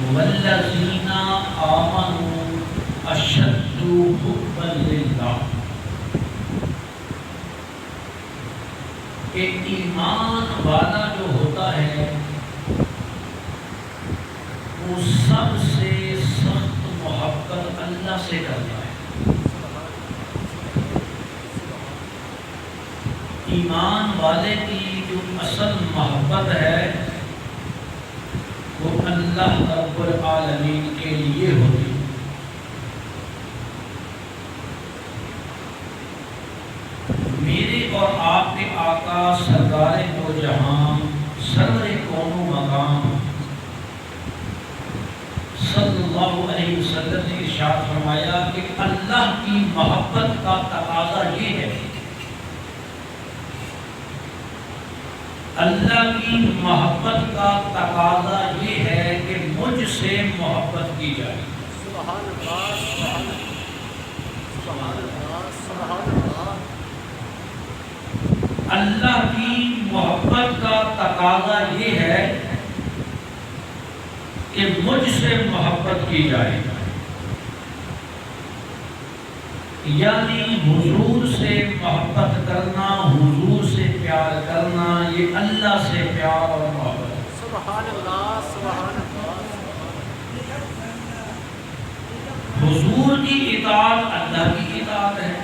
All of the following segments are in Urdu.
والذین آمنوا اشد حبا للہ، کہ ایمان والا جو ہوتا ہے وہ سب سے سخت محبت اللہ سے کرتا ہے۔ ایمان والے کی جو اصل محبت ہے وہ اللہ رب العالمین کے لیے ہوتی ہے۔ میرے اور آپ کے آقا سرکار دو جہاں سرور کون و مقام صلی اللہ علیہ وسلم نے ارشاد فرمایا کہ اللہ کی محبت کا تقاضا یہ ہے، اللہ کی محبت کا تقاضا یہ ہے کہ مجھ سے محبت کی جائے۔ سبحان اللہ، سبحان اللہ، سبحان اللہ۔ اللہ کی محبت کا تقاضا یہ ہے کہ مجھ سے محبت کی جائے، یعنی حضور سے محبت کرنا، حضور سے پیار کرنا، یہ اللہ سے پیار اور محبت ہے۔ سبحان اللہ، سبحان اللہ۔ حضور کی اطاعت اللہ کی اطاعت ہے،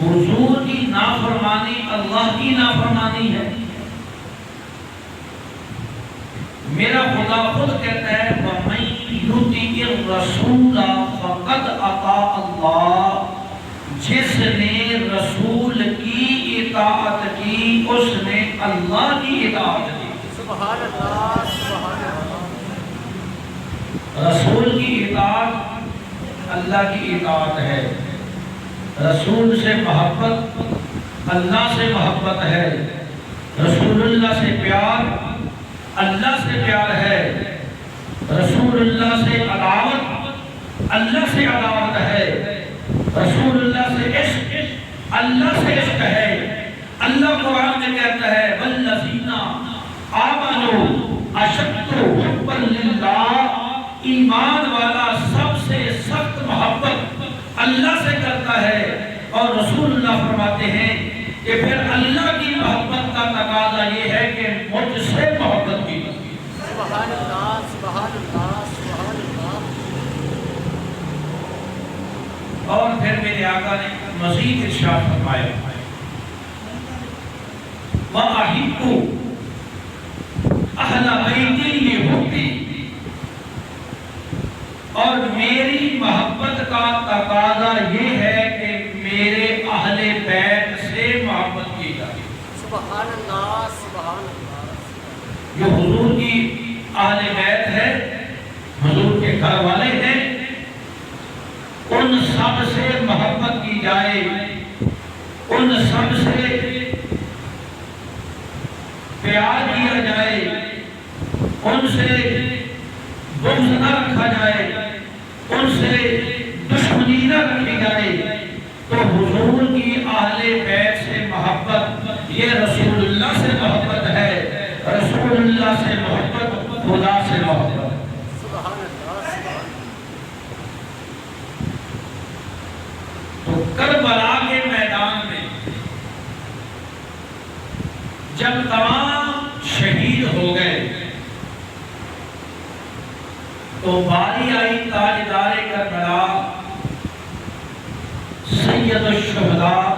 حضور کی نافرمانی اللہ کی نافرمانی ہے۔ میرا خدا خود کہتا ہے وَمَن يُطِعِ الرَّسُولَ فَقَدْ أَطَاعَ اللَّهَ، جس نے رسول کی اطاعت کی اس نے اللہ کی اطاعت کی۔ سبحان اللہ، سبحان اللہ۔ رسول کی اطاعت اللہ کی اطاعت ہے، رسول سے محبت اللہ سے محبت ہے، رسول اللہ سے پیار اللہ سے پیار ہے، رسول اللہ سے عداوت اللہ سے عداوت ہے، رسول اللہ سے عشق اللہ سے عشق ہے۔ اللہ قرآن میں کہتا ہے والذین آمنوا اشد حبا للہ، ایمان والا سب سے سخت محبت اللہ سے کرتا ہے۔ اور رسول اللہ فرماتے ہیں کہ پھر اللہ کی محبت کا تقاضا یہ ہے کہ مجھ سے محبت کی جائے۔ سبحان اللہ، سبحان اللہ، سبحان اللہ۔ اور پھر میرے آقا نے مزید ارشاد فرمایا وَأَحِبُّ أَهْلَ بَيْتِي لِحُبِّي، اور میری محبت کا تقاضا یہ ہے کہ میرے اہل بیت سے محبت کی جائے۔ سبحان اللہ، سبحان اللہ۔ جو حضور کی اہل بیت ہے، حضور کے گھر والے ہیں، ان سب سے محبت کی جائے، ان سب سے پیار کیا جائے، ان سے بغض نہ رکھا جائے، ان سے دشمنی نہ رکھی جائے۔ تو حضور کی اہل بیت سے محبت یہ رسول اللہ سے محبت ہے، رسول اللہ سے محبت خدا سے محبت ہے۔ سبحان اللہ، سبحان اللہ۔ تو کربلا کے میدان میں جب تمام شہید ہو گئے تو باری آئی تاجدار کربلا سید الشہداء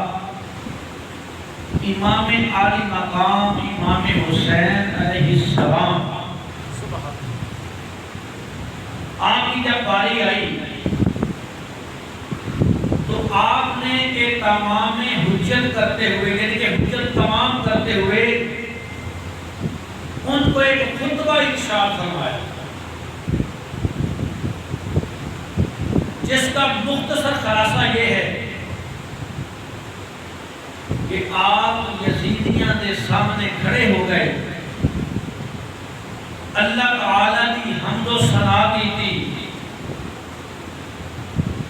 امام عالی مقام امام حسین علیہ السلام۔ آپ کی جب باری آئی تو آپ نے ایک تمام حجت کرتے ہوئے، یعنی کہ حجت تمام کرتے ہوئے ان کو ایک خطبہ ارشاد فرمایا جس کا مختصر خلاصہ یہ ہے کہ آپ یزیدیاں دے سامنے کھڑے ہو گئے، اللہ تعالیٰ کی حمد و ثنا کی تھی،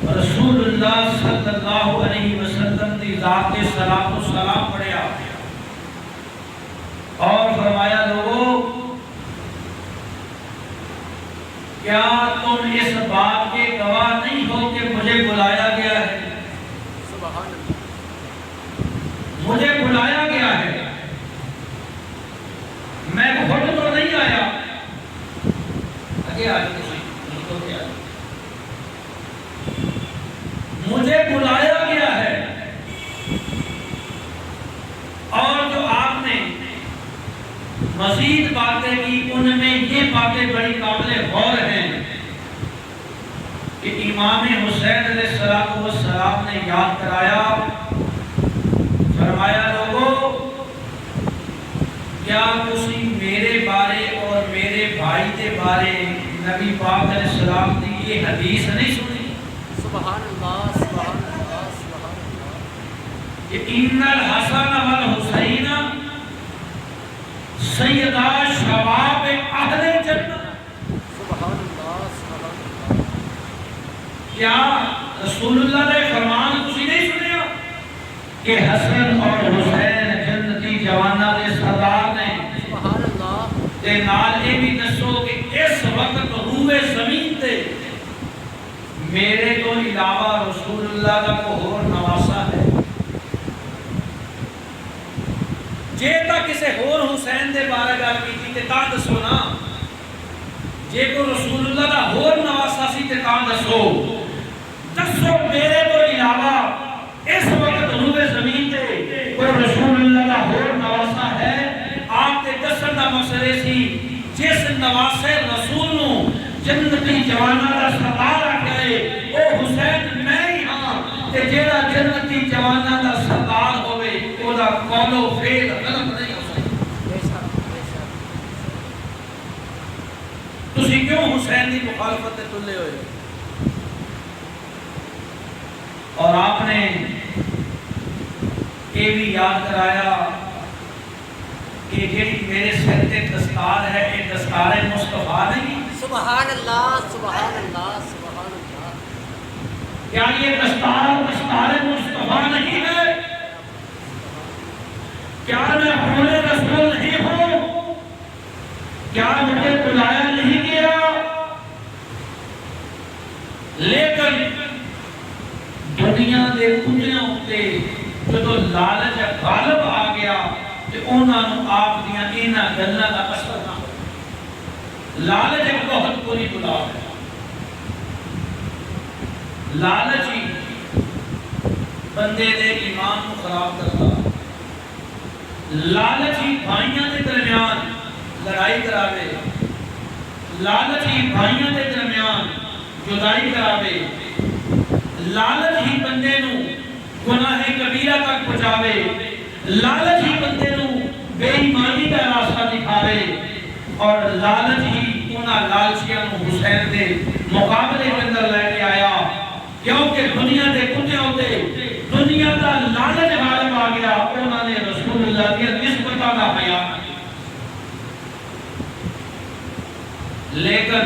رسول اللہ صلی اللہ علیہ وسلم کی ذات صلاۃ و سلام پڑھیا اور فرمایا لوگوں کیا تم اس بات کے گواہ نہیں ہو کہ مجھے بلایا گیا ہے؟ سبحان اللہ مجھے بلایا گیا ہے، میں خود تو نہیں آیا۔ آگے آگے مجھے بلایا گیا ہے، اور جو آپ نے مزید باتیں کی ان میں یہ باتیں بڑی قابل غور ہیں کہ امام حسین علیہ السلام نے یاد کرایا، فرمایا لوگو کیا تسی میرے بارے اور میرے بھائی کے بارے نبی پاک علیہ السلام کی یہ حدیث نہیں سنی؟ سبحان اللہ سبحان اللہ سبحان اللہ کہ ان الحسن والحسین سیدا شباب اہل جنت۔ سبحان اللہ سبحان اللہ کیا رسول اللہ نے فرمان تسی نہیں سنیا کہ حسن اور حسین جنتی جوانہ دے سردار نے؟ سبحان اللہ تے نال یہ بھی دسو کہ اس وقت روئے زمین تے میرے تو علاوہ رسول اللہ کا کوئی اور نواسا ہے؟ جے تا کسے اور حسین دے بارے گل کیتی تے تاں دسو نا، جے کو رسول اللہ دا اور نواسا سی تے تاں دسو میرے تو علاوہ اس وقت روئے زمین تے کوئی رسول اللہ دا اور نواسا ہے؟ آپ تے دسن دا مقصد سی جس نواسے رسول نو جنتی جوانہ دا سردار آکھے او حسین میں ہی ہاں، تے جیڑا جنتی جوانہ دا سردار ہوئے او دا قول و فعل غلط نہیں ہو سکتا۔ بے شک بے شک تسی کیوں حسین دی مخالفت تے تلے ہوئے؟ اور آپ نے یہ بھی یاد کرایا کہ جیڑی میرے سر تے دستار ہے یہ دستار مصطفیٰ نہیں؟ سبحان اللہ سبحان اللہ سبحان اللہ کیا یہ دستار مصطفیٰ نہیں ہے؟ کیا میں حول رسول نہیں ہوں؟ کیا مجھے بلایا نہیں گیا؟ لیکن دنیا دے کتنے ہوتے جدو لالچ غالب آ گیا کہ انہاں نو آپ دیاں اینا گلہ دا اثر نہ ہو۔ لالچ ایک بہت بری بلا ہے۔ لالچ ہی بندے دے ایمان کو خراب کرتا، لالچ ہی بھائیاں دے درمیان لڑائی کراوے، لالچ ہی بھائیاں دے درمیان جدائی کراوے، لالچ ہی بندے نو گناہ کبیرہ تک پہنچاوے، لالچ ہی بندے نو بے ایمانی کا راستہ دکھاوے، اور لالچ ہی انہاں لالچیاں نو حسین دے مقابلے کے اندر لے کے آیا، کیونکہ دنیا دے کتے ہوتے دنیا دا لالچ غالب آ گیا، انہاں نے رسول اللہ کی نسبتہ دا بیان۔ لیکن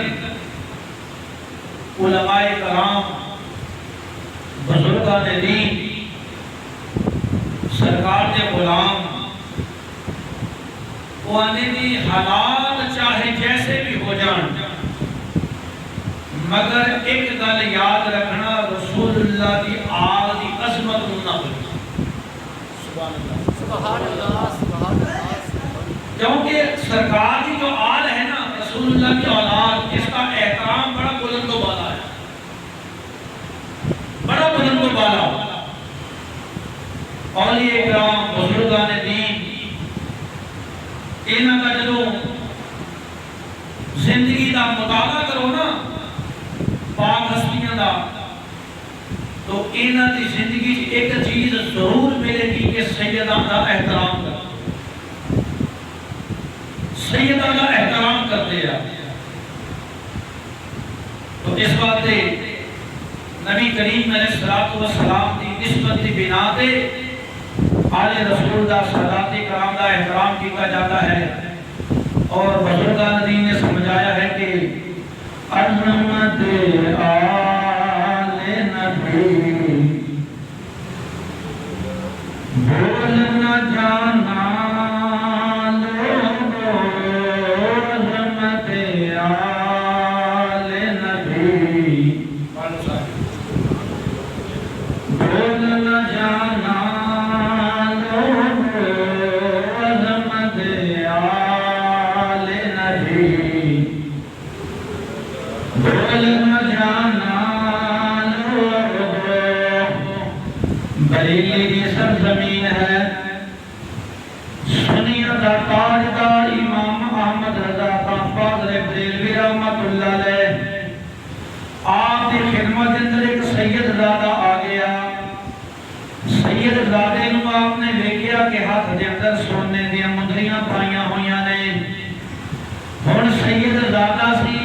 علماء کرام بزرگان دین سرکار کے غلام وہ آنے دی حالات چاہے جیسے بھی ہو جان، مگر ایک گل یاد رکھنا رسول اللہ کی آل دی عظمت نہ ہو۔ سبحان اللہ سبحان اللہ سبحان اللہ کیونکہ سرکار کی جو آل ہے نا رسول اللہ کی اولاد، اس کا احترام بڑا بلند و بالا ہے، بڑا بلند و بالا۔ اولیاء کرام بزرگان دین انہاں کا جدوں زندگی دا مطالعہ کرو نا پاک ہستیاں دا، تو انہاں دی زندگی ایک چیز ضرور ملے گی کہ سیدہ دا احترام کر، سیدہ دا احترام کرتے ہیں۔ تو اس بات دے نبی کریم علیہ السلام دی نسبت دی بنا تے آل رسول دا صلوات کرام دا احترام کیا جاتا ہے، اور بزرگان دین نے سمجھایا ہے کہ عظمت آل نبی بھول نہ جانا لوگو، عظمت آل دا تاجدار امام احمد رضا خان فاضل بریلوی رحمت اللہ علیہ آپ دی خدمت اندر ایک سید زادہ آ گیا سید زادے نو آپ نے دیکھیا کہ ہاتھ دے اندر سونے دیا مندریاں پائیاں ہویاں نے ہن سید زادہ سی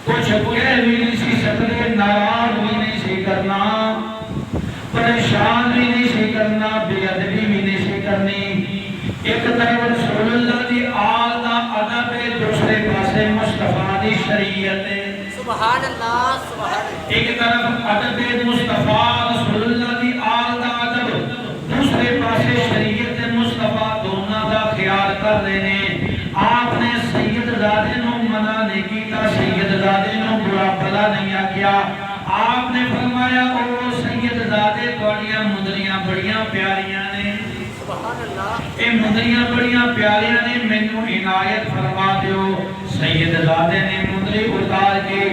کچھ کہہ بھی نہیں سی سکتے ناراض بھی نہیں سی کرنا پریشان بھی نہیں سی کرنا بے ادبی بھی نہیں سی کرنی ایک طرف رسول اللہ دی آل دا ادب ہے دوسرے پاسے مصطفیٰ دی شریعت ہے سبحان اللہ سبحان اللہ ایک طرف ادب مصطفیٰ رسول اللہ دی آل دا ادب دوسرے پاسے شریعت مصطفیٰ دونوں دا خیال کر لینے آپ نے سید زادے نو منع نہیں کیتا سید زادے نو برا بھلا نہیں کیا آپ نے فرمایا او سید زادے توڑیاں مندریاں بڑیاں پیاریاں نے سبحان اللہ اے مندریاں بڑیاں پیاریاں نے مینوں عنایت فرما دیو سید زادے نے مندری اتار کے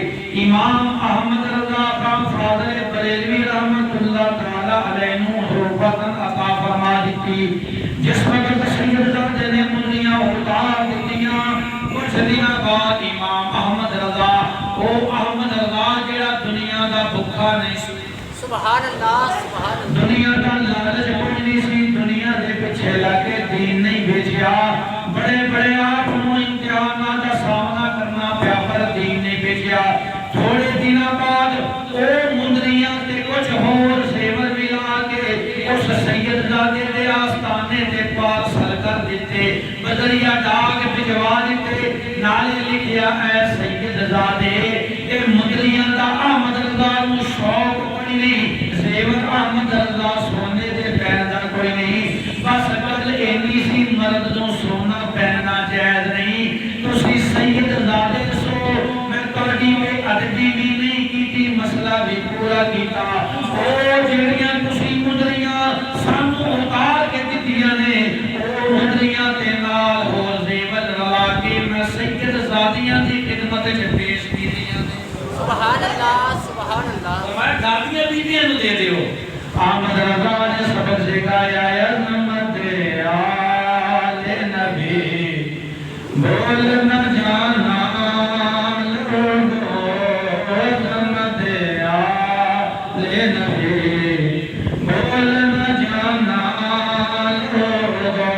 امام احمد رضا خان فاضل بریلوی رحمت اللہ تعالی علیہ نو حروفتاً عطا فرما دیتی جس وقت سید زادے نے مندریاں اتار دیتیاں کچھ دنوں بعد امام احمد رضا او احمد رضا جڑا دنیا دا بھکھا نہیں سی سبحان اللہ سبحان اللہ دنیا دا لالچ کوئی نہیں سی دنیا دے پیچھے لگے دین نہیں بھیجیا بڑے بڑے آپ نو امتحانات دا سامنا کرنا پیا پر دین نہیں بھیجیا تھوڑے دنوں بعد او مندریاں تے کچھ ہور زیور ملا کے اس سید زادے دے آستانے تے پارسل کر دیتے بدریہ ڈاک بھجوا دیتے نالے لکھیا اے سید زادے اے مندریاں دا احمد رضا نو شوق کوئی نہیں زیور احمد رضا سونے دے پہننا کوئی نہیں بس قتل اینی سی مرد نو سونا پہننا جائز نہیں تو سی سید زادے سو میں توڑی میں ادبی بھی نہیں کیتی مسئلہ بھی پورا کیتا او جڑیاں تسی مندریاں سانو اتار کے دیتیاں نے او مندریاں تے نال ہو زیور رلا کے میں سید زادیاں دی خدمت چ پیش کیتیاں نے سبحان اللہ سبحان اللہ ہمارے دادیاں بیویاں نو دے دیو احمد رضا نے سبق سکھایا عظمت آل نبی بول نہ جانا لوگو عظمت آل نبی بول نہ جانا لوگو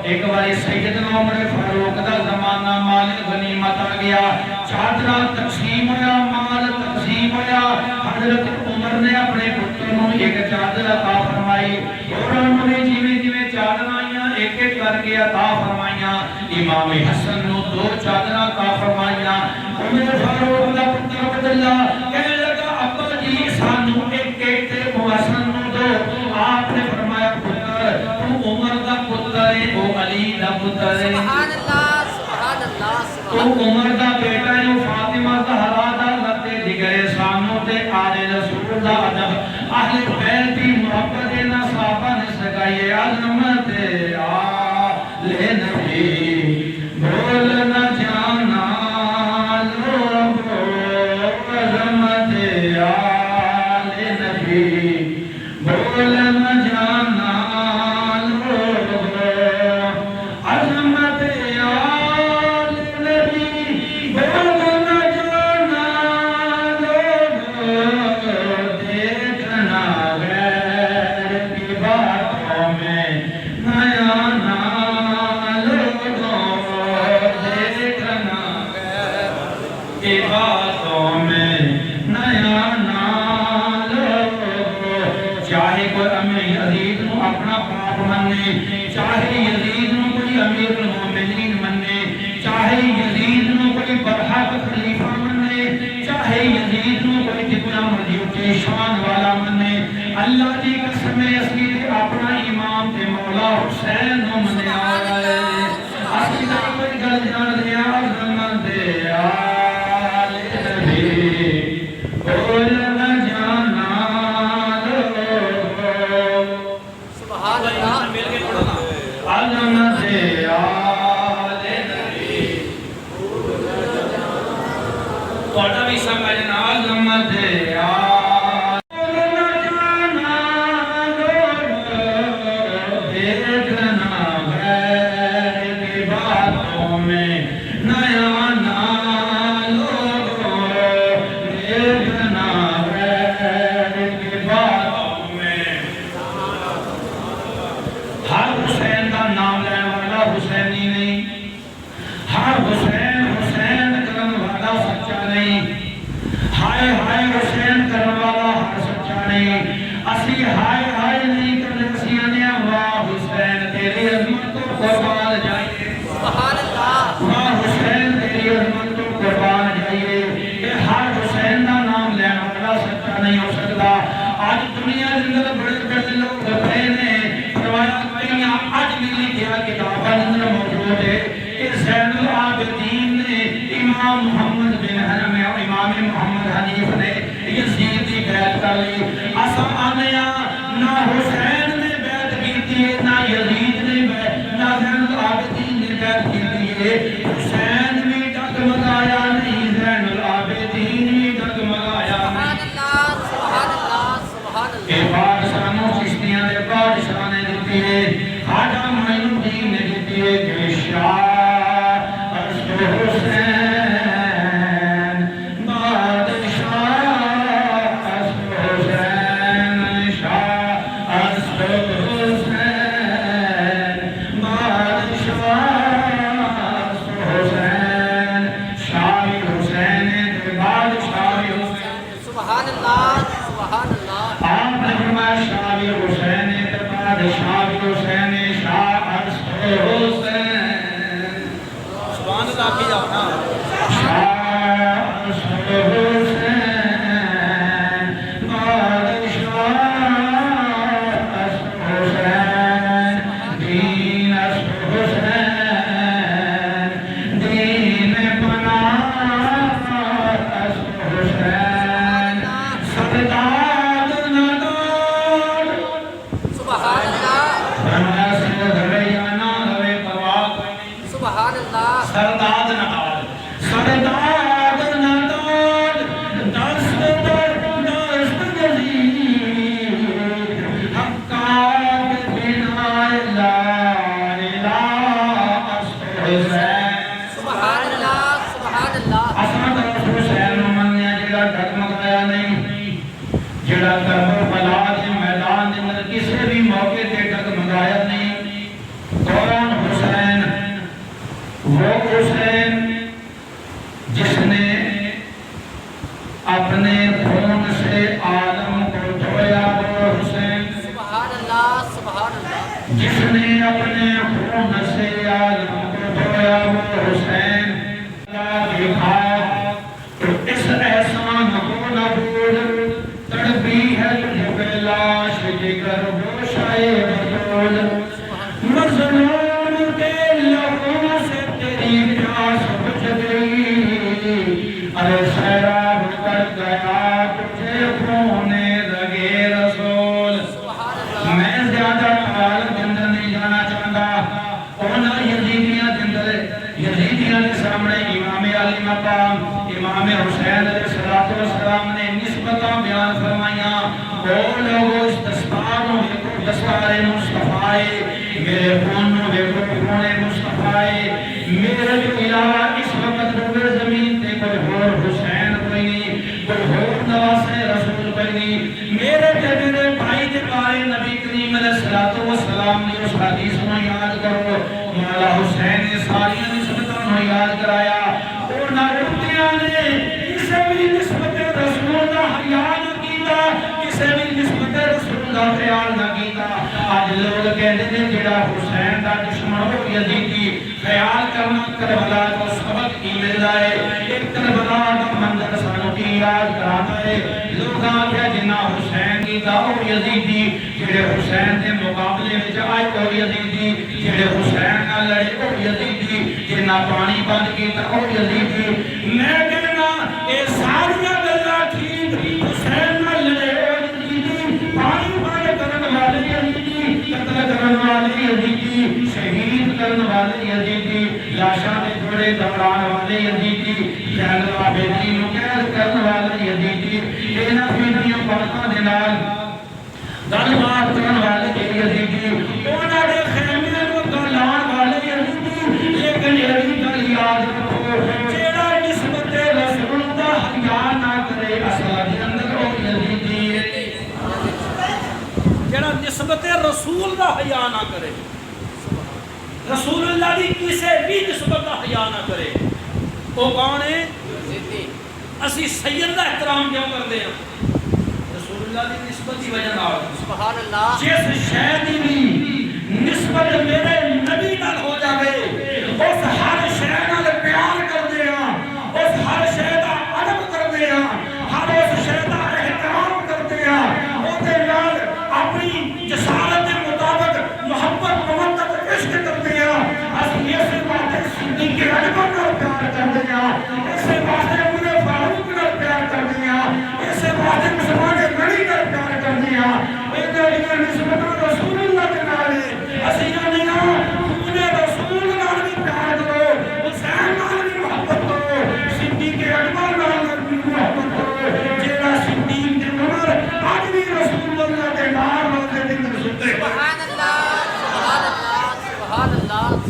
ایک باری سیدنا عمر فاروق دا زمانہ مال غنیمت آ گیا چادرہ تقسیم ہویا مال تقسیم ہویا حضرت عمر نے اپنے پتر نو ایک چادر عطا فرمائی اور انہوں نے جیویں چادر آئیاں ایک ایک کر کے عطا فرمائیاں امام حسن نو دو چادر عطا فرمائیاں عمر فاروق دا پتر عبداللہ کہنے لگا ابا جی سانو ایک ایک تے حسن نو دو آپ نے فرمایا پتر تو عمر دا پتر ہے او علی دا پتر ہے سبحان اللہ سبحان اللہ تو عمر دا بیٹا ہے فاطمہ زہرا دا لتے دیگر سانو تے آل رسول دا ادب اہل بیت دی محبت نہ صحابہ نے سکھائی عظمت آل نبی بول نہ جانا لوگو عظمت آل نبی بول نہ جانا لوگو عظمت آل نبی بول نہ جانا لوگو دیکھنا غیر کی باتوں میں نیا نا لوگو دیکھنا غیر کی باتوں میں نیا نا لوگو چاہے کوئی امیر یزید نو اپنا باپ مننے چاہے یزید نو کوئی امیر المومنین مننے چاہے یزید نو کوئی برحق خلیفہ مننے چاہے یزید نو کوئی جتنا مرضی اٹھے شان والا مننے اللہ دی قسم اصلی تے اپنا امام تے مولا حسین نو مننے آیا ہے اصلی دا کوئی گل جان دیا عظمت آل نبی بول نہ جانا لوگو سبحان اللہ عظمت آل نبی توڑا بھی سمجھنا عظمت آل نہ جانا لوگو دیکھنا غیر موجود ہے کہ زین العابدین نے امام محمد بن حنم اور امام محمد حنیف نے یزید کی بیعت کر لی. اسا آنیا نہ حسین نے بیعت کی تھی نہ یزید نے بیعت نہ زین العابدین نے بیعت کی تھی. حسین بھی ڈگمگایا نہیں, زین العابدین بھی ڈگمگایا نہیں. سبحان اللہ سبحان اللہ. کہ بادشاہوں چشتیاں دے بادشاہ نے دیتی ہے, خواجہ معین الدین نے دیتی ہے کہ شاہ امام حسین علیہ السلام نے نسبتاں بیان فرمائیاں. او لوگو اس دستار مصطفیٰ, میرے خون ویکھو خون مصطفیٰ, میرے جو علاوہ اس وقت روئے زمین تے کوئی اور حسین کوئی نہیں, کوئی اور نواسے رسول کوئی نہیں. میرے تے میرے بھائی دے بارے نبی کریم علیہ السلام نے اس حدیث کو یاد کرو. مولا حسین نے ساری نسبتاں کو یاد کرایا. اور نہ رتیاں نے کسی بھی نسبت رسول کا حیا نہ کیتا, کسی بھی نسبت رسول کا خیال نہ کیتا. آج لوگ کہتے ہیں جڑا حسین کا دشمن ہو یزیدی, خیال کرنا کربلا کو سبق کی ملتا ہے. ایک کربلا کا منظر سانوں کی یاد کراتا ہے. لوگ آگیا جنہ حسین کی دا او یزیدی, جڑے حسین کے مقابلے میں آئے او یزیدی, جڑے حسین نہ لڑے او یزیدی, جنہ پانی بند کیتا او یزیدی. میں کہنا اے ساری گلاں ٹھیک, حسین نہ لڑے او یزیدی, پانی بند کرن والے یزیدی, قتل کرن والے یزیدی, شہید کرن والے یزیدی, لاشاں دے جوڑے دوڑان والے یزیدی, زین العابدین نو قید کرن والے یزیدی, انہاں فیدیاں باتاں دے نال گل بات کرن والے یزیدی, انہاں دے خیمے نو گلان والے یزیدی. لیکن یزید گل یاد رکھو, جیڑا نسبت رسول دا حیا نہ کرے اصل دے اندر او یزیدی ہے. جڑا نسبت رسول دا حیا نہ کرے, رسول اللہ دی کسے بھی نسبت دا حیا نہ کرے, او کون ہے؟ اسی سید دا احترام کیوں کرتے ہیں؟ رسول اللہ دی نسبت کی وجہ نال. سبحان اللہ. جس شے دی بھی نسبت میرے نبی نال ہو جاوے, اس ہر شے نال پیار کردے ہاں, اس ہر شے دا ادب کردے ہاں, ہر اس شے دا احترام کردے ہاں, او دے نال اپنی جسارت کے مطابق محبت مودت عشق کردے ہاں. اس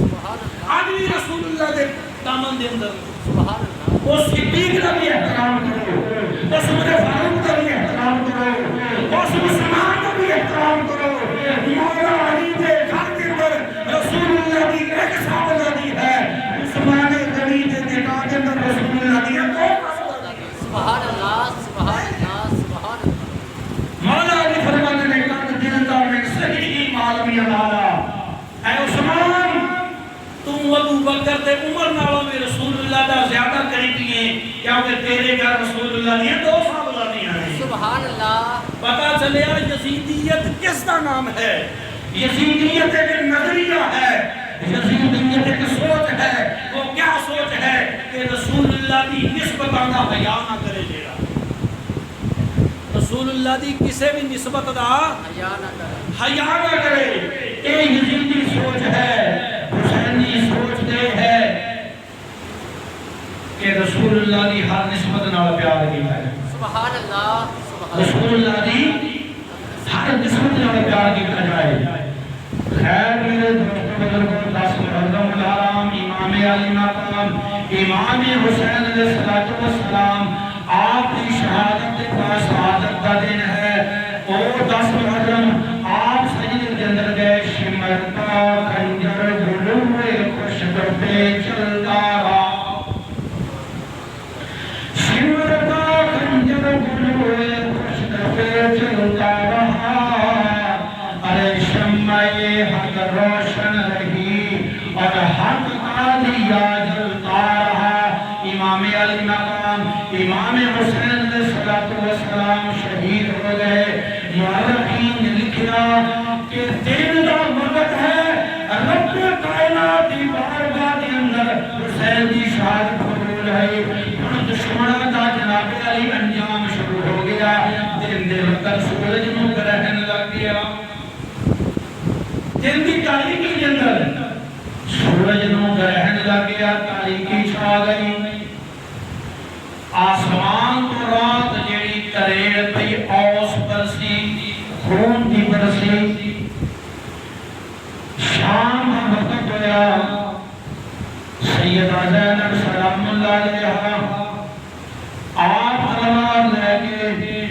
سبحان اللہ آج بھی رسول اللہ دے دامن دے اندر سبحان اللہ اس صدیق کا بھی احترام کرو، اس عمر فاروق کا بھی احترام کرو، اس عثمان کا بھی احترام کرو۔ مولا علی کے گھر کے اندر رسول اللہ کی ایک سالگی ہے، عثمان غنی کے نکاح کے اندر رسول اللہ کی ایک سبحان اللہ سبحان اللہ سبحان اللہ مولا علی فرماتے نے کہا دل کا میں صحیح معلومی علالا اے عثمان تم ابو بکر تے عمر نالوں میں رسول اللہ دا زیادہ قریبی ہیں کیونکہ تیرے گھر رسول اللہ نے 2 سال نہیں آئے۔ سبحان اللہ پتا چلیا یزیدیت کس کا نام ہے؟ یزیدیت ایک نظریہ ہے، یزیدیت ایک سوچ ہے۔ وہ کیا سوچ ہے کہ رسول اللہ کی نسبت کا حیا نہ کرے جیڑا رسول اللہ دی کسے بھی نسبت دا حیا نہ کرے حیا نہ کرے، یہ یزیدی سوچ ہے۔ حسینی سوچ دے ہے کہ رسول اللہ کی ہر نسبت نال پیار کیتا ہے، سبحان اللہ سبحان رسول اللہ کی ہر نسبت نال پیار کیتا جائے۔ خیر میرے دوستوں بزرگوں 10 محرم الحرام امام علی مقام امام حسین علیہ السلام آپ کی شہادت کا شہادت کا دن ہے، اور 10 محرم آپ سجدے کے اندر گئے، شمرتا خنجر گلوے خوش پہ چلتا رہا، شمرتا خنجر گلوے خوش پہ چلتا رہا، ارے شمع حق روشن رہی اور حق کا دیا جلتا رہا۔ امام علی مقام امام حسین علیہ السلام شہید ہو گئے۔ مورخین نے لکھا کہ دین دا وقت ہے، رب کائنات دی بارگاہ دے اندر حسین دی شہادت قبول ہے، ہن دشمناں دا جناب علی انجام شروع ہو گیا۔ دن دے وقت سورج نو گرہن لگ گیا، دن دی تاریکی کے اندر سورج نو گرہن لگ گیا، تاریکی چھا گئی، آسمان تو رات جیڑی تریڑ پئی اوس برسی، خون دی برسی، شام کا وقت ہویا، سیدہ زینب سلام اللہ علیہا آپ تلوار لے کے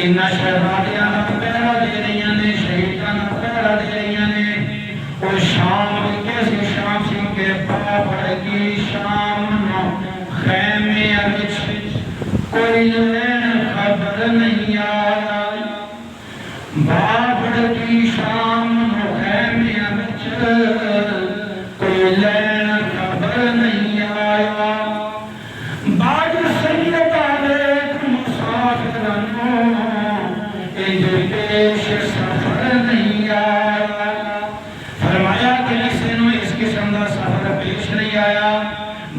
انہا شہزادیاں نہ پہرا دے رہی نے، شہیداں نہ پہرا دے رہی نے، اور شام کیسے شام سی کے پاپڑ کی شام نو خیمے اچھ کوئی لین خبر نہیں آیا، باپڑ کی شام نو خیمے اچھ کوئی لین خبر نہیں آیا، باج سیدہ لیک مسافرنو انج پیش سفر نہیں آیا، فرمایا کہ کسی نو اس قسم دا سفر پیش نہیں آیا،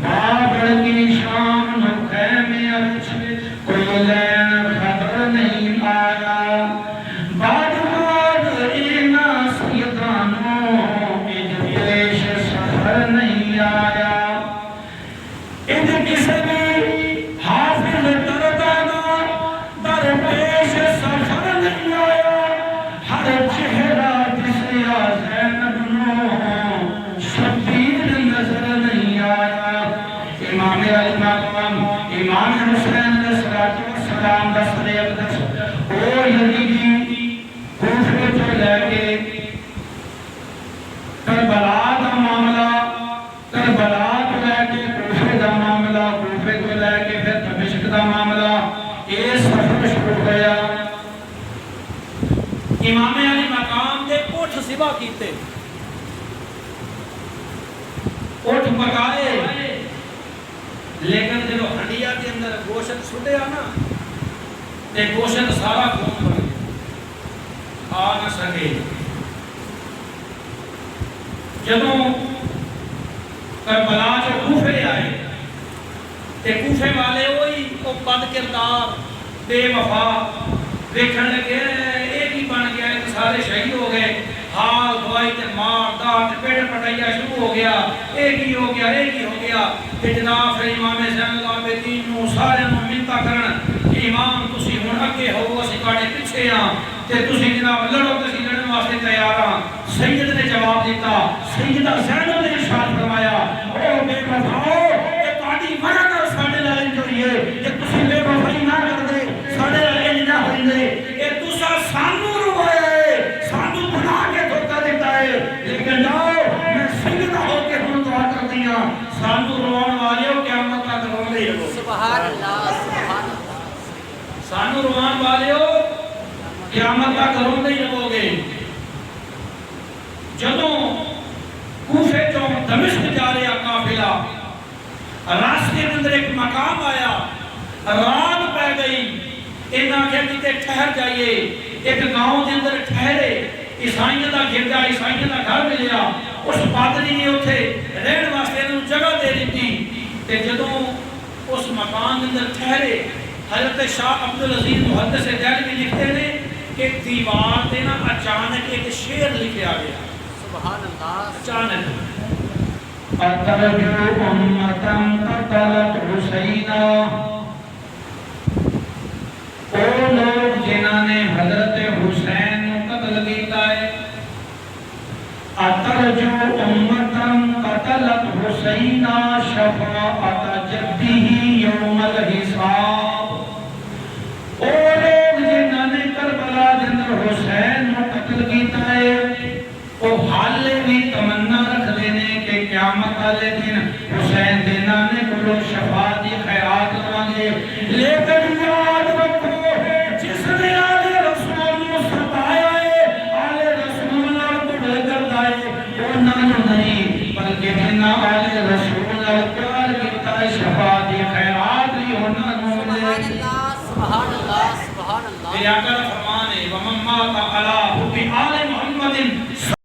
باپڑ کی شام نو خیمے اچھ کوئی لین خبر نہیں آیا، باج اینا سیدانو انج پیش سفر نہیں آیا، انج کسی بھی حافظ دردانا در پیش سفر نہیں آیا، ہر چہرہ دسیا زینب نو شبیر نظر نہیں آیا۔ امام علی مقام امام حسین علیہ السلام دا سر اقدس او یزیدی کوفے تو لے کے کربلا دا معاملہ، کربلا تو لے کے کوفے دا معاملہ، کوفے تو لے کے پھر دمشق دا معاملہ، یہ سفر شروع گیا۔ امام علی مقام دے اٹھ ذبح کیتے، اٹھ پکائے، لیکن جب ہنڈیا کے اندر گوشت چھٹیا نا تے گوشت سارا خون بن گیا، آ نہ سکے۔ جدوں کربلا جو کوفے آئے تے کوفے والے وہی وہ بد کردار بے وفا دیکھنے لگے، ایک ہی بن گیا، ایک سارے شہید ہو گئے، حال دوائی تے مار دار تے پیڑ پٹائیا شروع ہو گیا، ایک ہی ہو گیا، ایک ہی ہو گیا۔ تے جناب پھر امام زین العابدین نو سارے نو منتا کرن کہ امام تسی ہن اگے ہو، اسی تواڈے پیچھے ہاں، تے تسی جناب لڑو، تسی لڑن واسطے تیار ہاں۔ سید نے جواب دیتا، سیدہ زینب نے ارشاد فرمایا او بے وفاؤ کہ تہاڈی وجہ نال ساڈے نال انج ہوئی ہے کہ تسی بے وفائی نہ کردے ساڈے نال انج نہ ہوندے اے تساں سانو روایا ہے سانو بنا کے دھوکا دیتا ہے لیکن جاؤ میں سیدہ ہو کے ہن دعا کرتی ہاں سانو روان والیو قیامت تک روندے رہو سبحان اللہ سبحان اللہ سانو روان والیو قیامت تک روندے رہو گے جدوں کوفے چوں دمشق جا رہا قافلہ راستے کے اندر ایک مقام آیا رات پہ گئی انہاں کہ کتے ٹھہر جائیے ایک گاؤں کے اندر ٹھہرے عیسائیوں دا گرجا عیسائیوں دا گھر ملیا اس پادری نے اتھے رہن واسطے انہوں جگہ دے دیتی تے جدوں اس مکان کے اندر ٹھہرے حضرت شاہ عبدالعزیز محدث دہلوی لکھتے ہیں کہ دیوار تے نا اچانک ایک شعر لکھا گیا سبحان اللہ اچانک اترجو امتم قتلت حسینہ او لوگ جنہاں نے حضرت حسین قتل کیتا ہے اترجو امتم قتلت حسینہ شفاعت جدہ یوم الحساب او لوگ جنہاں نے کربلا جندر حسین قتل کیتا ہے وہ حالے بھی تمنا رکھ دینے کہ قیامت والے دن حسین دے نانے کو شفاعت دی خیرات لوانگے لیکن یاد رکھو جس نے آلِ رسول کو ستایا ہے آلِ رسول نال بڑھ کرتا ہے وہ نانو نہیں بلکہ جنہ آلِ رسول نال پیار کرتا ہے شفاعت دی خیرات لی ہونا نونے سبحان اللہ سبحان اللہ سبحان اللہ میرے آقا کا فرمان ہے وَمَن مَّاتَ عَلَىٰ حُبِّ آلِ مُحَمَّدٍ